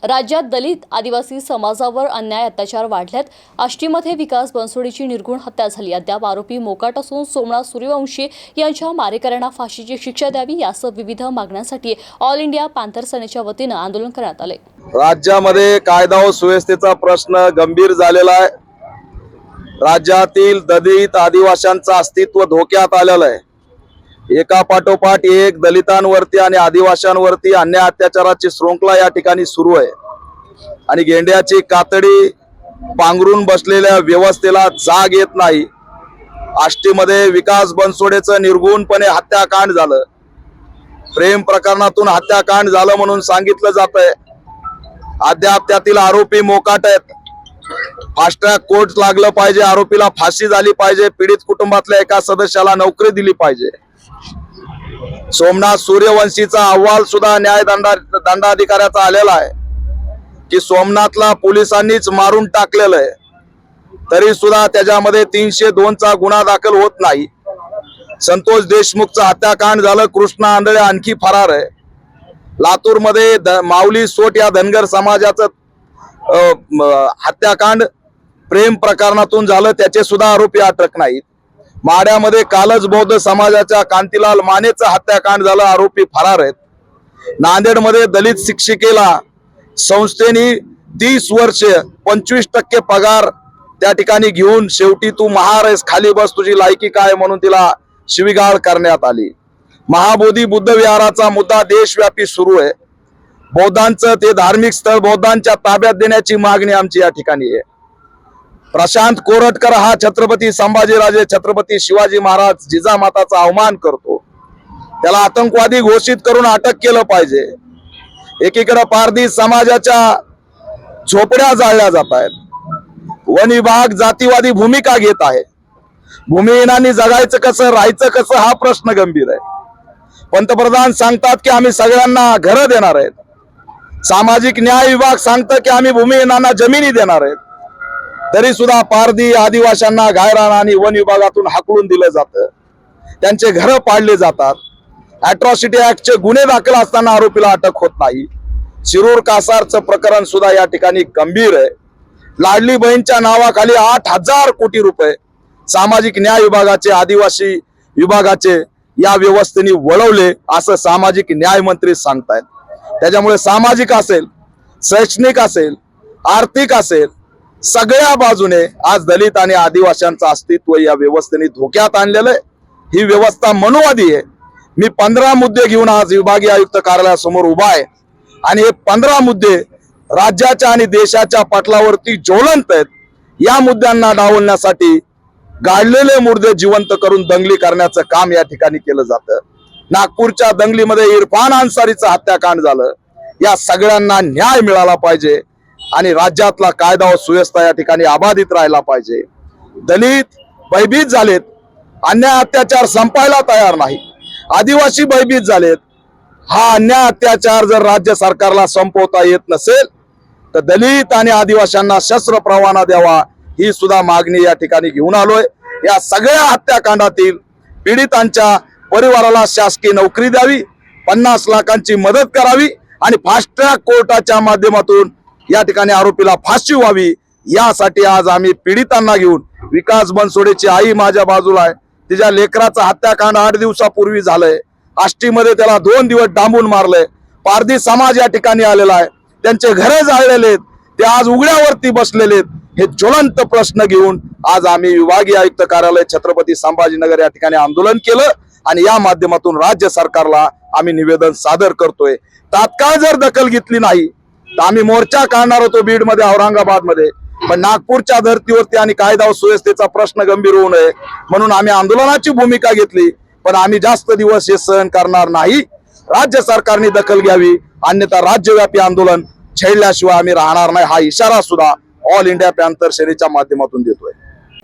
राज्यात दलित आदिवासी समाजावर अन्याय अत्याचार वाढल्यात। आष्टीमध्ये विकास बनसोडेची निर्घृण हत्या झाली। अद्याप आरोपी मोकाट असून सोमनाथ सूर्यवंशी यांच्या मारेकऱ्यांना फाशीची शिक्षा द्यावी यासह विविध मागण्यांसाठी ऑल इंडिया पॅंथर सेनेच्या वतीनं आंदोलन करण्यात आले। राज्यामध्ये कायदा व सुव्यवस्थेचा प्रश्न गंभीर झालेला आहे। राज्यातील दलित आदिवासींचं अस्तित्व धोक्यात आलेलं आहे। एका पाठोपाठ एक दलितांवरती आणि आदिवासींवरती अन्याय अत्याचाराची श्रृंखला या ठिकाणी सुरू आहे आणि गेंड्याची कातडी पांघरून बसलेल्या व्यवस्थेला जाग येत नाही। आष्टीमध्ये विकास बनसोडेचं निर्घृणपणे हत्याकांड झालं। प्रेम प्रकरणातून हत्याकांड झालं म्हणून सांगितलं जातंय। अद्याप त्यातील आरोपी मोकाट आहेत। फास्ट ट्रॅक कोर्ट लागलं पाहिजे, आरोपीला फाशी झाली पाहिजे, पीडित कुटुंबातल्या एका सदस्याला नोकरी दिली पाहिजे। सोमनाथ सूर्यवंशीचा अहवाल सुद्धा दंडाधिकाऱ्याचा आलेला आहे की सोमनाथला पोलिसांनीच मारून टाकलेलं आहे, तरी सुद्धा त्याच्यामध्ये 302 चा गुन्हा दाखल होत नाही। संतोष देशमुखचा हत्याकांड झालं, कृष्णा आंधळे आणखी फरार आहे। लातूर मध्ये माऊली सोट या धनगर समाजाचं हत्याकांड प्रेम प्रकरणातून झालं, त्याचे सुद्धा आरोपी अटक नाहीत। माड्यामध्ये कालच बौद्ध समाजाच्या कांतीलाल मानेचं हत्याकांड झालं, आरोपी फरार आहेत। नांदेडमध्ये दलित शिक्षिकेला संस्थेने 30 वर्ष 25% पगार त्या ठिकाणी घेऊन शेवटी तू महार आहेस, खाली बस, तुझी लायकी काय म्हणून तिला शिवीगाळ करण्यात आली। महाबोधी बुद्ध विहाराचा मुद्दा देशव्यापी सुरू आहे। बौद्धांचं ते धार्मिक स्थळ बौद्धांच्या ताब्यात देण्याची मागणी आमची या ठिकाणी आहे। प्रशांत कोरटकर हा छत्रपती संभाजीराजे छत्रपती शिवाजी महाराज जिजामाताचा अवमान करतो, त्याला आतंकवादी घोषित करून अटक केलं पाहिजे। एकीकडे पारधी समाजाच्या झोपड्या जाळल्या जात आहेत। वन विभाग जातीवादी भूमिका घेत आहे। भूमिहीनांनी जगायचं कसं, राहायचं कसं हा प्रश्न गंभीर आहे। पंतप्रधान सांगतात की आम्ही सगळ्यांना घरं देणार आहेत। सामाजिक न्याय विभाग सांगतं की आम्ही भूमिहीनांना जमिनी देणार आहेत, तरी सुद्धा पारधी आदिवासींना गायरान आणि वन विभागातून हाकलून दिलं जातं, त्यांचे घरं पाडले जातात। अॅट्रॉसिटी ऍक्टचे गुन्हे दाखल असताना आरोपीला अटक होत नाही। शिरूर कासारचं प्रकरण सुद्धा या ठिकाणी गंभीर आहे। लाडली बहीणच्या नावाखाली 8000 कोटी रुपये सामाजिक न्याय विभागाचे आदिवासी विभागाचे या व्यवस्थेने वळवले असं सामाजिक न्याय मंत्री सांगतायत। त्याच्यामुळे सामाजिक असेल, शैक्षणिक असेल, आर्थिक असेल, सगळ्या बाजूने आज दलित आणि आदिवासींचं अस्तित्व या व्यवस्थेने धोक्यात आणलेलं आहे। ही व्यवस्था मनुवादी आहे। मी 15 मुद्दे घेऊन आज विभागीय आयुक्त कार्यालयासमोर उभा आहे आणि हे 15 मुद्दे राज्याच्या आणि देशाच्या पटलावरती ज्वलंत आहेत। या मुद्द्यांना डावलण्यासाठी गाडलेले मुर्दे जिवंत करून दंगली करण्याचं काम या ठिकाणी केलं जातं। नागपूरच्या दंगलीमध्ये इरफान अन्सारीचं हत्याकांड झालं। या सगळ्यांना न्याय मिळाला पाहिजे आणि राज्यातला कायदा व सुव्यवस्था या ठिकाणी अबाधित राहायला पाहिजे। दलित भयभीत झालेत, अन्याय अत्याचार संपायला तयार नाही, आदिवासी भयभीत झालेत। हा अन्याय अत्याचार जर राज्य सरकारला संपवता येत नसेल तर दलित आणि आदिवासींना शस्त्र परवाना द्यावा ही सुद्धा मागणी या ठिकाणी घेऊन आलोय। या सगळ्या हत्याकांडातील पीडितांच्या परिवाराला शासकीय नोकरी द्यावी, 50 लाखांची मदत करावी आणि फास्ट ट्रॅक कोर्टाच्या माध्यमातून या ठिकाणी आरोपीला फाशी व्हावी। यासाठी आज आम्ही पीडितांना घेऊन, विकास बनसोडेची आई माझ्या बाजूला आहे, तिच्या लेकराचा हत्याकांड 8 दिवसापूर्वी झालंय। आष्टीमध्ये त्याला 2 दिवस डांबून मारलंय। पारधी समाज या ठिकाणी आलेला आहे, त्यांचे घरं जाळलेले आहेत, ते आज उघड्यावरती बसलेले आहेत। हे ज्वलंत प्रश्न घेऊन आज आम्ही विभागीय आयुक्त कार्यालय छत्रपती संभाजीनगर या ठिकाणी आंदोलन केलं आणि या माध्यमातून राज्य सरकारला आम्ही निवेदन सादर करतोय। तात्काळ जर दखल घेतली नाही तर आम्ही मोर्चा काढणार होतो बीड मध्ये, औरंगाबाद मध्ये, पण नागपूरच्या धर्तीवरती आणि कायदा व सुव्यवस्थेचा प्रश्न गंभीर होऊ नये म्हणून आम्ही आंदोलनाची भूमिका घेतली। पण आम्ही जास्त दिवस हे सहन करणार नाही। राज्य सरकारने दखल घ्यावी, अन्यथा राज्यव्यापी आंदोलन छेडल्याशिवाय आम्ही राहणार नाही हा इशारा सुद्धा ऑल इंडिया पॅंथर सेनेच्या माध्यमातून देतोय।